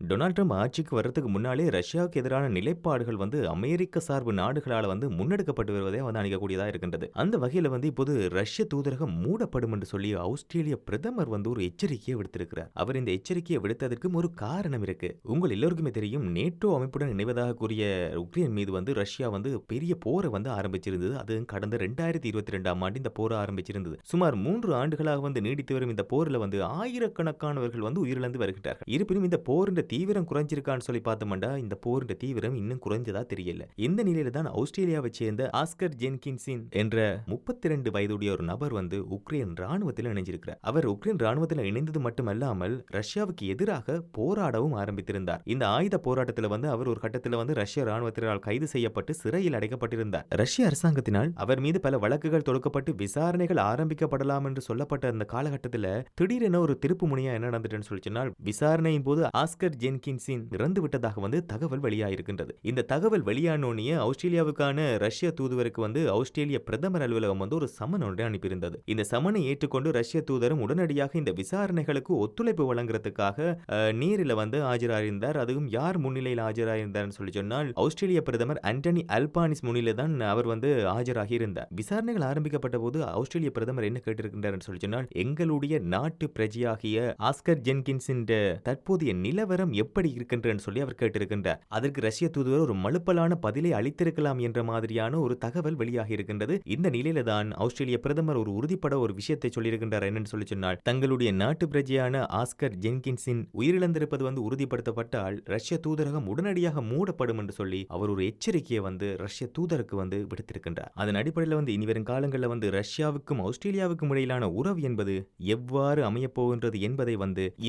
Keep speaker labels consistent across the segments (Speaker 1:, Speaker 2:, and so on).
Speaker 1: Donald Trump ஆட்சிக்கு வர்றதுக்கு முன்னாலே ரஷ்யாவுக்கு எதிரான நிலைப்பாடுகள் அமெரிக்க சார்பு நாடுகளால் முன்னெடுக்கப்பட்டு வருவதே அணிக்கக்கூடியதா இருக்கின்றது. அந்த வகையில இப்போது ரஷ்ய தூதரகம் மூடப்படும் என்று சொல்லி ஆஸ்திரேலிய பிரதமர் ஒரு எச்சரிக்கையை விடுத்திருக்கிறார். அவர் இந்த எச்சரிக்கையை விடுத்ததற்கும் ஒரு காரணம் இருக்கு. உங்கள் எல்லோருக்குமே தெரியும், நேட்டோ அமைப்புடன் இணைவதாக கூறிய உக்ரைன் மீது ரஷ்யா பெரிய போரை ஆரம்பிச்சிருந்தது. அது கடந்த 2022ஆம் ஆண்டு இந்த போரை ஆரம்பிச்சிருந்தது. சுமார் 3 ஆண்டுகளாக நீடித்து வரும் இந்த போரில் ஆயிரக்கணக்கானவர்கள் உயிரிழந்து வருகின்றார்கள். இருப்பினும் இந்த போரின் தீவிரம் குறைஞ்சிருக்கான்னு சொல்லி பார்த்தோம்னா இந்த போரின் தீவிரம் இன்னும் குறைஞ்சதா தெரியல. இந்த நிலையில தான் ஆஸ்திரேலியாவை சேர்ந்த ஆஸ்கர் ஜென்கின்சின் என்ற 32 வயதுடைய ஒரு நபர் உக்ரைன் ராணுவத்தில் இணைஞ்சிருக்கிறார். அவர் உக்ரைன் ராணுவத்தில் இணைந்தது மட்டுமல்லாமல் ரஷ்யாவுக்கு எதிராக போராடவும் ஆரம்பித்திருந்தார். இந்த ஆயுத போராட்டத்தில் அவர் ஒரு கட்டத்தில் ரஷ்ய ராணுவத்தினரால் கைது செய்யப்பட்டு சிறையில் அடைக்கப்பட்டிருந்தார். ரஷ்ய அரசாங்கத்தினால் அவர் மீது பல வழக்குகள் தொடுக்கப்பட்டு விசாரணைகள் ஆரம்பிக்கப்படலாம் என்று சொல்லப்பட்ட அந்த காலகட்டத்தில் திடீரென ஒரு திருப்பு முனையா என்ன நடந்துட்டுன்னு சொல்லி சொன்னால், விசாரணையின் போது ஆஸ்கர் ஜென்கின்சின் இறந்து விட்டதாக தகவல் வெளியாகிருக்கின்றது. இந்த தகவல் வெளியானோனே ஆஸ்திரேலியாவுக்கான ரஷ்ய தூதுவருக்கு ஆஸ்திரேலிய பிரதமர் அலுவலகம் ஒரு சமன் ஒன்றை அனுப்பியிருந்தது. இந்த சமனை ஏற்றுக்கொண்டு ரஷ்ய தூதரும் உடனடியாக இந்த விசாரணைகளுக்கு ஒத்துழைப்பு வழங்குறதுக்காக நேரில் ஆஜராயிருந்தார். அதுவும் யார் முன்னிலையில் ஆஜராயிருந்தார் சொல்லி சொன்னால், ஆஸ்திரேலிய பிரதமர் ஆண்டனி அல்பானிஸ் முன்னிலை தான் அவர் ஆஜராகி இருந்தார். விசாரணைகள் ஆரம்பிக்கப்பட்ட போது ஆஸ்திரேலிய பிரதமர் என்ன கேட்டிருக்கின்றார் சொல்லி சொன்னால், எங்களுடைய நாட்டு பிரஜையாகிய ஆஸ்கர் ஜென்கின்சின் தற்போதைய நிலவரம் எப்படி இருக்கின்றன்னு சொல்லி அவர் கேட்டிருக்கின்றார். அதற்கு ரஷ்ய தூதுவர் ஒரு மழுப்பலான பதிலை அளித்திருக்கலாம் என்ற மாதிரியான ஒரு தகவல் வெளியாகி இருக்கின்றது. இந்த நிலையில தான் ஆஸ்திரேலிய பிரதமர் ஒரு உறுதிப்பட ஒரு விஷயத்தை சொல்லியிருக்கின்றார். என்னன்னு சொல்லி சொன்னால், தங்களுடைய நாட்டு பிரஜையான ஆஸ்கர் ஜென்கின்சின் உயிரிழந்திருப்பது உறுதிப்படுத்தப்பட்டால் ரஷ்ய தூதரகம் உடனடியாக மூடப்படும் என்று சொல்லி அவர் ஒரு எச்சரிக்கையை ரஷ்ய தூதருக்கு விடுத்திருக்கின்றார். அதன் அடிப்படையில் இனிவரும் காலங்களில் ரஷ்யாவுக்கும் ஆஸ்திரேலியாவுக்கும் இடையிலான உறவு என்பது எவ்வாறு அமையப்போகின்றது என்பதை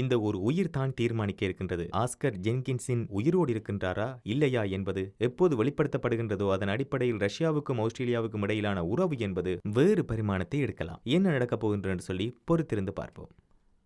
Speaker 1: இந்த ஒரு உயிர் தான் தீர்மானிக்க இருக்கின்றது. ஆஸ்கர் ஜென்கின்சின் உயிரோடு இருக்கின்றாரா இல்லையா என்பது எப்போது வெளிப்படுத்தப்படுகின்றதோ அதன் அடிப்படையில் ரஷ்யாவுக்கும் ஆஸ்திரேலியாவுக்கும் இடையிலான உறவு என்பது வேறு பரிமாணத்தை எடுக்கலாம். என்ன நடக்கப் போகின்றது சொல்லி பொறுத்திருந்து பார்ப்போம்.